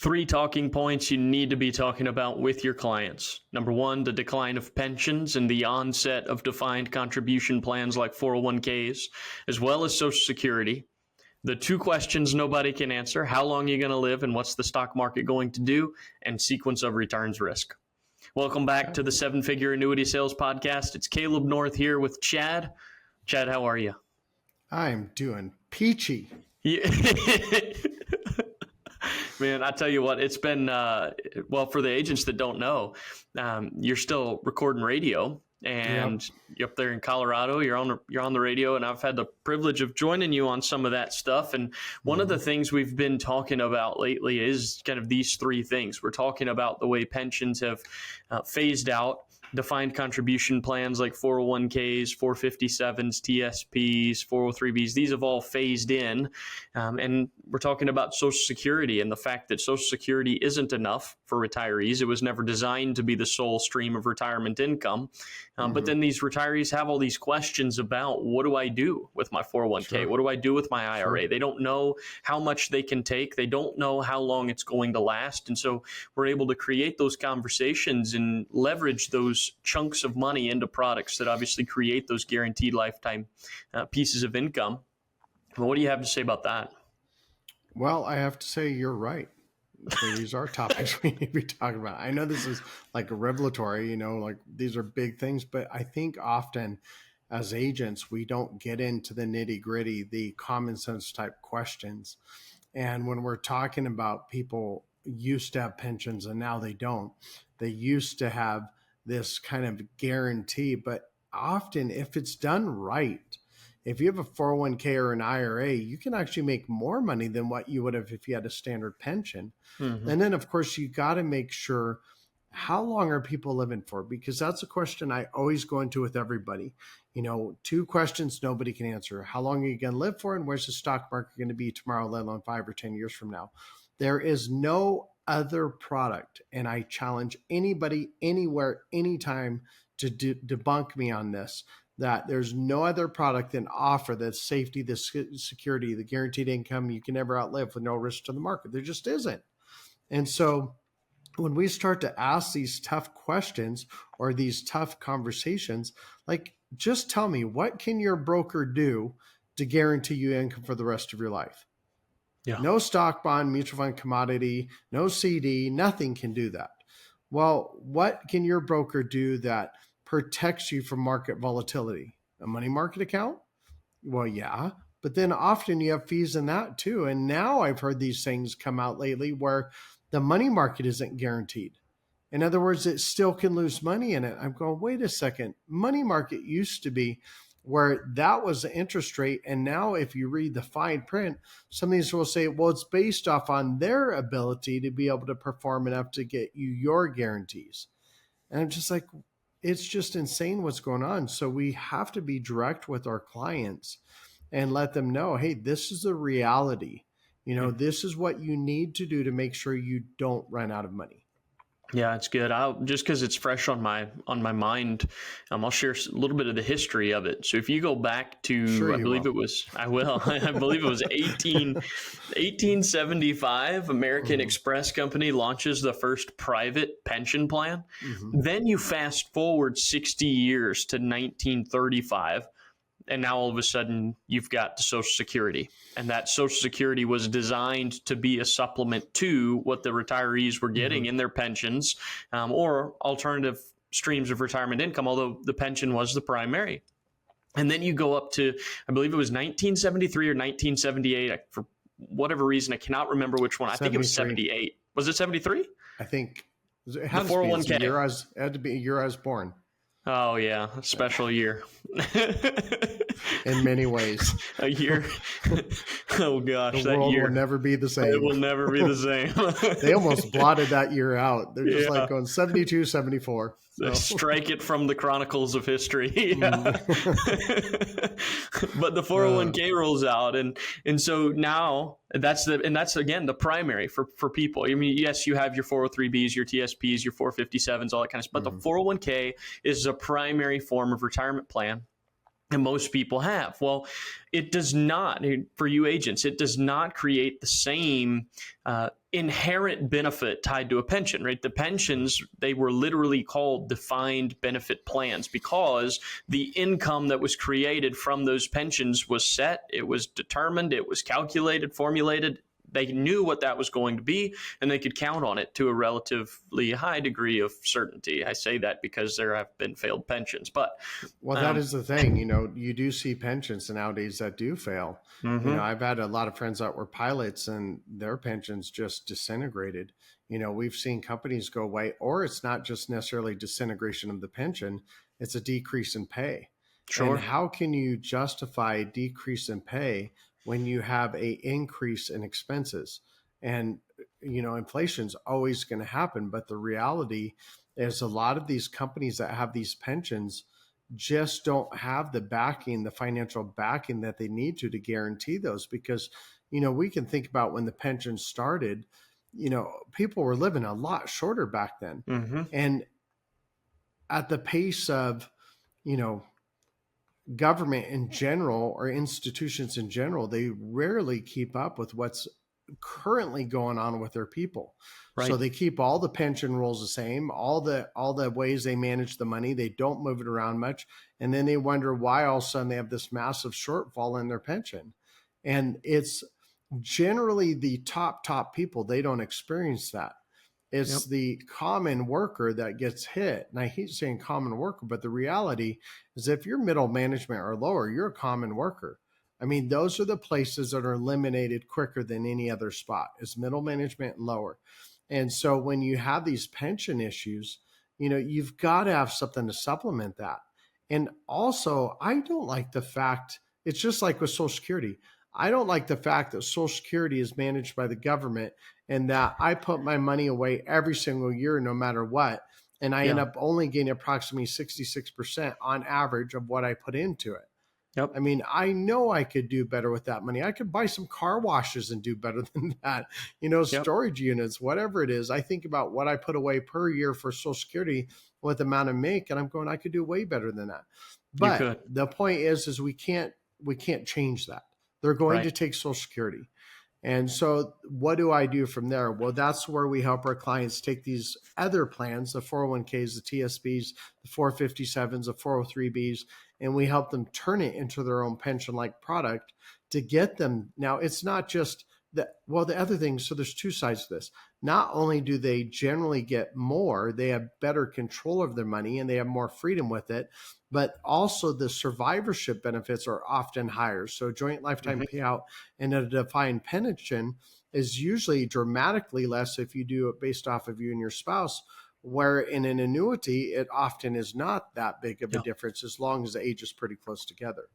Three talking points you need to be talking about with your clients. Number one, the decline of pensions and the onset of defined contribution plans like 401ks, as well as Social Security. The two questions nobody can answer: how long are you going to live and what's the stock market going to do, and sequence of returns risk. Welcome back to the 7-Figure Annuity Sales Podcast. It's Caleb North here with Chad. Chad, how are you? I'm doing peachy. Yeah. Man, I tell you what, it's been, for the agents that don't know, you're still recording radio, and You're up there in Colorado, you're on the radio, and I've had the privilege of joining you on some of that stuff. And one of the things we've been talking about lately is kind of these three things. We're talking about the way pensions have phased out defined contribution plans like 401ks, 457s, TSPs, 403bs. These have all phased in. And we're talking about Social Security and the fact that Social Security isn't enough for retirees. It was never designed to be the sole stream of retirement income. But then these retirees have all these questions about, what do I do with my 401k? Sure. What do I do with my IRA? Sure. They don't know how much they can take. They don't know how long it's going to last. And so we're able to create those conversations and leverage those chunks of money into products that obviously create those guaranteed lifetime pieces of income. Well, what do you have to say about that? Well, I have to say you're right. So these are topics we need to be talking about. I know this is like a revelatory, like these are big things, but I think often as agents, we don't get into the nitty gritty, the common sense type questions. And when we're talking about people used to have pensions and now they don't, they used to have this kind of guarantee, but often if it's done right, if you have a 401k or an IRA, you can actually make more money than what you would have if you had a standard pension. And then of course you got to make sure, how long are people living for? Because that's a question I always go into with everybody. Two questions nobody can answer. How long are you going to live for? And where's the stock market going to be tomorrow, let alone 5 or 10 years from now? There is no other product, and I challenge anybody, anywhere, anytime to debunk me on this, that there's no other product that offer the safety, the security, the guaranteed income you can never outlive with no risk to the market. There just isn't. And so when we start to ask these tough questions or these tough conversations, like, just tell me, what can your broker do to guarantee you income for the rest of your life? Yeah. No stock, bond, mutual fund, commodity, no CD, nothing can do that. Well, what can your broker do that protects you from market volatility? A money market account? Well, yeah, but then often you have fees in that too. And now I've heard these things come out lately where the money market isn't guaranteed. In other words, it still can lose money in it. I'm going, wait a second. Money market used to be where that was the interest rate. And now if you read the fine print, some of these will say, well, it's based off on their ability to be able to perform enough to get you your guarantees. And I'm just like, it's just insane what's going on. So we have to be direct with our clients and let them know, hey, this is the reality. This is what you need to do to make sure you don't run out of money. Yeah, it's good. Just because it's fresh on my mind, I'll share a little bit of the history of it. So if you go back to, I believe it was 1875, American Express Company launches the first private pension plan. Then you fast forward 60 years to 1935. And now all of a sudden you've got the Social Security, and that Social Security was designed to be a supplement to what the retirees were getting in their pensions, or alternative streams of retirement income, although the pension was the primary. And then you go up to, I believe it was 1973 or 1978. For whatever reason, I cannot remember which one. I think it was 78. Was it 73? I think it had the 401k. It had to be the year I was born. Oh, yeah. A special year. In many ways. A year. Oh, gosh. The world will never be the same. It will never be the same. They almost blotted that year out. They're just like going 72, 74. So. Strike it from the chronicles of history. But the 401k rolls out. And so now that's again the primary for people. I mean, yes, you have your 403bs, your TSPs, your 457s, all that kind of stuff. But the 401k is a primary form of retirement plan. And most people have. Well, it does not, for you agents, it does not create the same inherent benefit tied to a pension, right? The pensions, they were literally called defined benefit plans because the income that was created from those pensions was set, it was determined, it was calculated, formulated. They knew what that was going to be, and they could count on it to a relatively high degree of certainty. I say that because there have been failed pensions, but well, that is the thing. You do see pensions nowadays that do fail. I've had a lot of friends that were pilots and their pensions just disintegrated. We've seen companies go away, or it's not just necessarily disintegration of the pension, it's a decrease in pay. Sure. And how can you justify a decrease in pay when you have a increase in expenses? And inflation's always going to happen, but the reality is a lot of these companies that have these pensions just don't have the backing, the financial backing that they need to guarantee those. Because we can think about when the pension started, people were living a lot shorter back then. And at the pace of government in general, or institutions in general, they rarely keep up with what's currently going on with their people. Right. So they keep all the pension rules the same, all the ways they manage the money. They don't move it around much. And then they wonder why all of a sudden they have this massive shortfall in their pension. And it's generally the top people, they don't experience that. It's the common worker that gets hit. And I hate saying common worker, but the reality is if you're middle management or lower, you're a common worker. I mean, those are the places that are eliminated quicker than any other spot, is middle management and lower. And so when you have these pension issues, you've got to have something to supplement that. And also, I don't like the fact, it's just like with Social Security. I don't like the fact that Social Security is managed by the government and that I put my money away every single year, no matter what. And I end up only getting approximately 66% on average of what I put into it. Yep. I mean, I know I could do better with that money. I could buy some car washes and do better than that, storage units, whatever it is. I think about what I put away per year for Social Security, what the amount I make, and I'm going, I could do way better than that. But the point is we can't change that. They're going to take Social Security. And so what do I do from there? Well, that's where we help our clients take these other plans, the 401ks, the TSBs, the 457s, the 403bs, and we help them turn it into their own pension-like product to get them. Now, it's not just that. Well, the other thing, so there's two sides to this. Not only do they generally get more, they have better control of their money and they have more freedom with it, but also the survivorship benefits are often higher. So joint lifetime payout and a defined pension is usually dramatically less if you do it based off of you and your spouse, where in an annuity, it often is not that big of a difference as long as the age is pretty close together.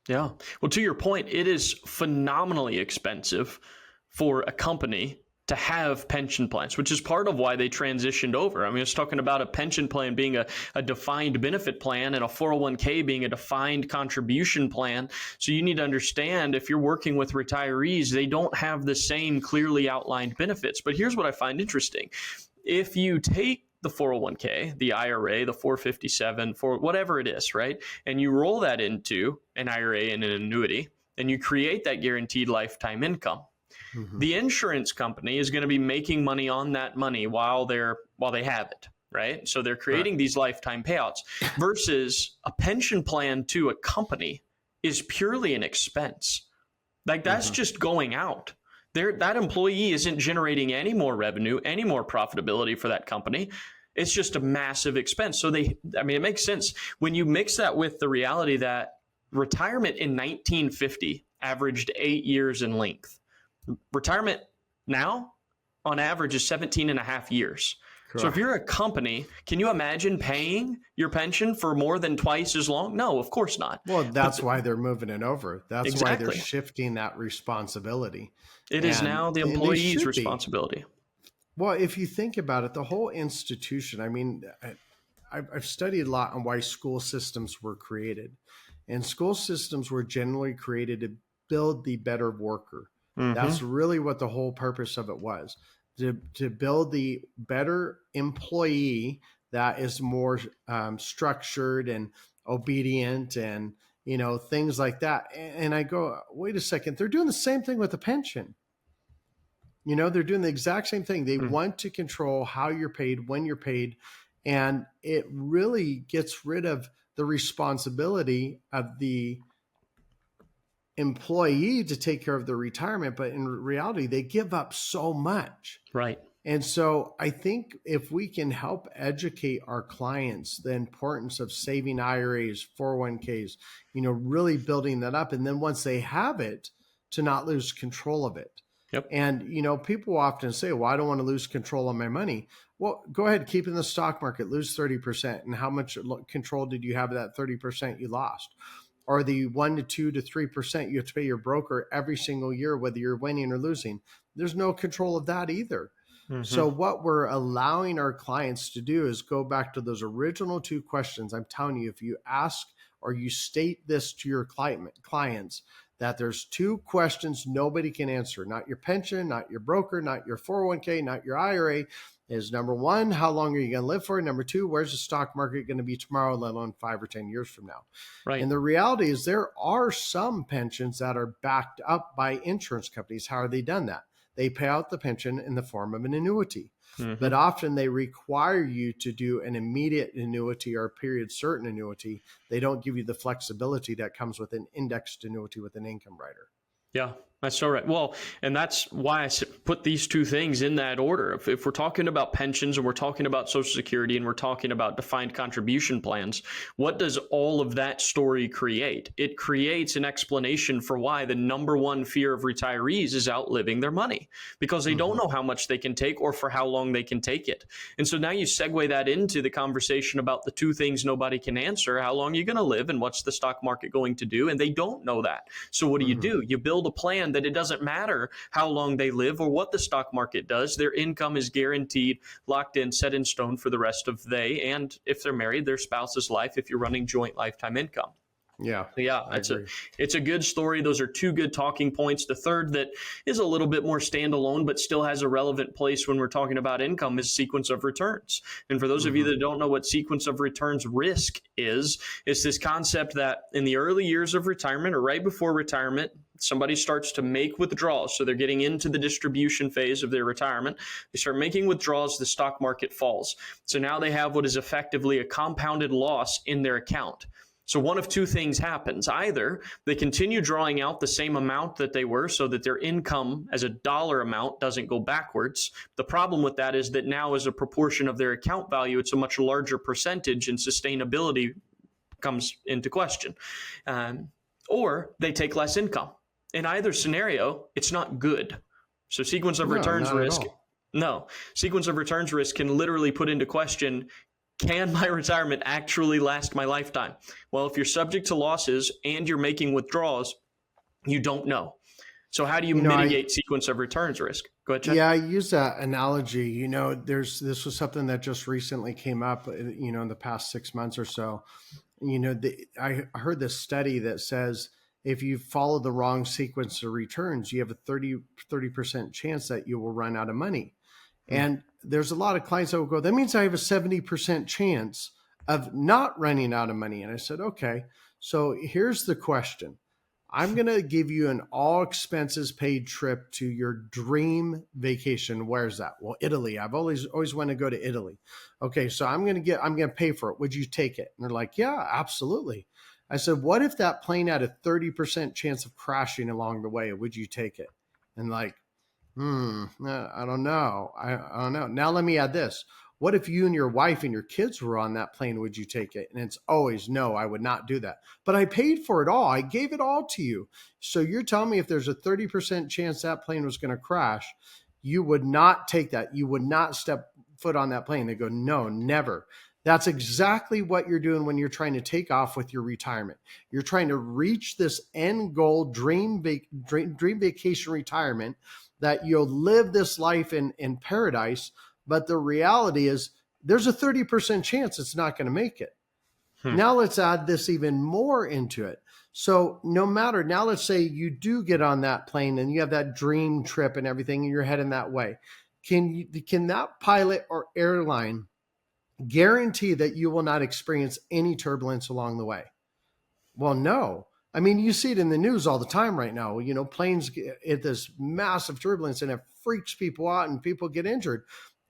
Yeah. Well, to your point, it is phenomenally expensive for a company to have pension plans, which is part of why they transitioned over. I mean, it's talking about a pension plan being a defined benefit plan and a 401k being a defined contribution plan. So you need to understand, if you're working with retirees, they don't have the same clearly outlined benefits. But here's what I find interesting. If you take the 401k, the IRA, the 457, for whatever it is, right? And you roll that into an IRA and an annuity, and you create that guaranteed lifetime income. The insurance company is going to be making money on that money while they have it, right? So they're creating these lifetime payouts versus a pension plan to a company is purely an expense. Like that's just going out. That employee isn't generating any more revenue, any more profitability for that company. It's just a massive expense. So it makes sense when you mix that with the reality that retirement in 1950 averaged 8 years in length. Retirement now, on average, is 17 and a half years. Correct. So if you're a company, can you imagine paying your pension for more than twice as long? No, of course not. Well, that's why they're moving it over. That's why they're shifting that responsibility. It is now the employee's responsibility. Well, if you think about it, the whole institution, I mean, I've studied a lot on why school systems were created. And school systems were generally created to build the better worker. That's really what the whole purpose of it was, to build the better employee that is more structured and obedient and, things like that. And I go, wait a second, they're doing the same thing with the pension. They're doing the exact same thing. They want to control how you're paid, when you're paid, and it really gets rid of the responsibility of the employee to take care of their retirement. But in reality, they give up so much. Right. And so I think if we can help educate our clients the importance of saving IRAs, 401ks, really building that up. And then once they have it, to not lose control of it. Yep. And, people often say, well, I don't want to lose control of my money. Well, go ahead, keep in the stock market, lose 30%. And how much control did you have of that 30% you lost? Or the 1 to 2 to 3% you have to pay your broker every single year, whether you're winning or losing. There's no control of that either. So what we're allowing our clients to do is go back to those original 2 questions. I'm telling you, if you ask or you state this to your clients, that there's 2 questions nobody can answer, not your pension, not your broker, not your 401k, not your IRA, is number 1, how long are you going to live for? Number 2, where's the stock market going to be tomorrow, let alone 5 or 10 years from now? Right. And the reality is there are some pensions that are backed up by insurance companies. How are they done that? They pay out the pension in the form of an annuity. But often they require you to do an immediate annuity or a period certain annuity. They don't give you the flexibility that comes with an indexed annuity with an income rider. Yeah, that's so right. Well, and that's why I put these 2 things in that order. If we're talking about pensions and we're talking about Social Security and we're talking about defined contribution plans, what does all of that story create? It creates an explanation for why the number 1 fear of retirees is outliving their money, because they don't know how much they can take or for how long they can take it. And so now you segue that into the conversation about the 2 things nobody can answer: how long are you going to live and what's the stock market going to do? And they don't know that. So what do? You build a plan that it doesn't matter how long they live or what the stock market does. Their income is guaranteed, locked in, set in stone for the rest of and if they're married, their spouse's life if you're running joint lifetime income. Yeah. It's a good story. Those are 2 good talking points. The third that is a little bit more standalone, but still has a relevant place when we're talking about income, is sequence of returns. And for those of you that don't know what sequence of returns risk is, it's this concept that in the early years of retirement or right before retirement, somebody starts to make withdrawals. So they're getting into the distribution phase of their retirement. They start making withdrawals, the stock market falls. So now they have what is effectively a compounded loss in their account. So one of 2 things happens. Either they continue drawing out the same amount that they were so that their income as a dollar amount doesn't go backwards. The problem with that is that now as a proportion of their account value, it's a much larger percentage and sustainability comes into question. Or they take less income. In either scenario, it's not good. So sequence of returns risk. No, sequence of returns risk can literally put into question, can my retirement actually last my lifetime? Well, if you're subject to losses and you're making withdrawals, you don't know. So how do you mitigate sequence of returns risk? Go ahead, Chad. Yeah, I use that analogy. This was something that just recently came up, in the past 6 months or so. I heard this study that says if you follow the wrong sequence of returns, you have a 30% chance that you will run out of money. And there's a lot of clients that will go, that means I have a 70% chance of not running out of money. And I said, okay, so here's the question. I'm going to give you an all expenses paid trip to your dream vacation. Where's that? Well, Italy. I've always wanted to go to Italy. Okay, so I'm going to pay for it. Would you take it? And they're like, yeah, absolutely. I said, what if that plane had a 30% chance of crashing along the way? Would you take it? And like, I don't know. I don't know. Now let me add this. What if you and your wife and your kids were on that plane? Would you take it? And it's always, no, I would not do that. But I paid for it all. I gave it all to you. So you're telling me if there's a 30% chance that plane was going to crash, you would not take that. You would not step foot on that plane. They go, no, never. That's exactly what you're doing when you're trying to take off with your retirement. You're trying to reach this end goal, dream vacation retirement, that you'll live this life in paradise. But the reality is there's a 30% chance it's not going to make it. Now let's add this even more into it. So no matter, now let's say you do get on that plane and you have that dream trip and everything and you're heading that way. Can that pilot or airline guarantee that you will not experience any turbulence along the way? Well, no. I mean, you see it in the news all the time right now. You know, planes at this massive turbulence and it freaks people out and people get injured.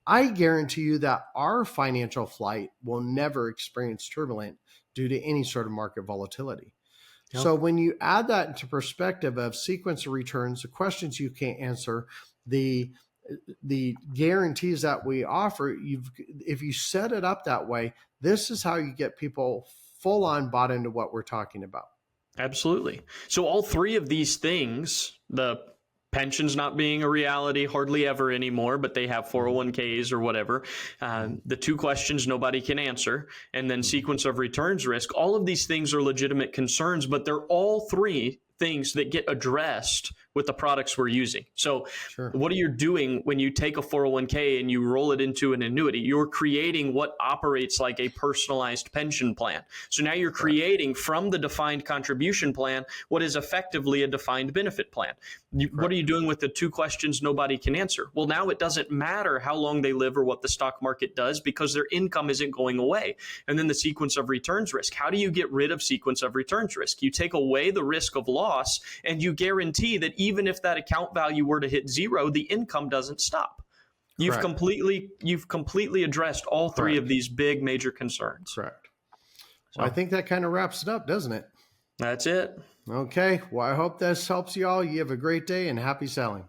I guarantee you that our financial flight will never experience turbulence due to any sort of market volatility. Yep. So when you add that into perspective of sequence of returns, the questions you can't answer, the guarantees that we offer, if you set it up that way, this is how you get people full on bought into what we're talking about. Absolutely. So all three of these things, the pensions not being a reality hardly ever anymore, but they have 401ks or whatever, the two questions nobody can answer, and then sequence of returns risk, all of these things are legitimate concerns, but they're all three things that get addressed with the products we're using. So what are you doing when you take a 401k and you roll it into an annuity? You're creating what operates like a personalized pension plan. So now you're creating from the defined contribution plan what is effectively a defined benefit plan. What are you doing with the two questions nobody can answer? Well, now it doesn't matter how long they live or what the stock market does because their income isn't going away. And then the sequence of returns risk. How do you get rid of sequence of returns risk? You take away the risk of loss and you guarantee that even if that account value were to hit zero, the income doesn't stop. You've completely addressed all three of these big major concerns. Correct. So I think that kind of wraps it up, doesn't it? That's it. Okay. Well, I hope this helps you all. You have a great day and happy selling.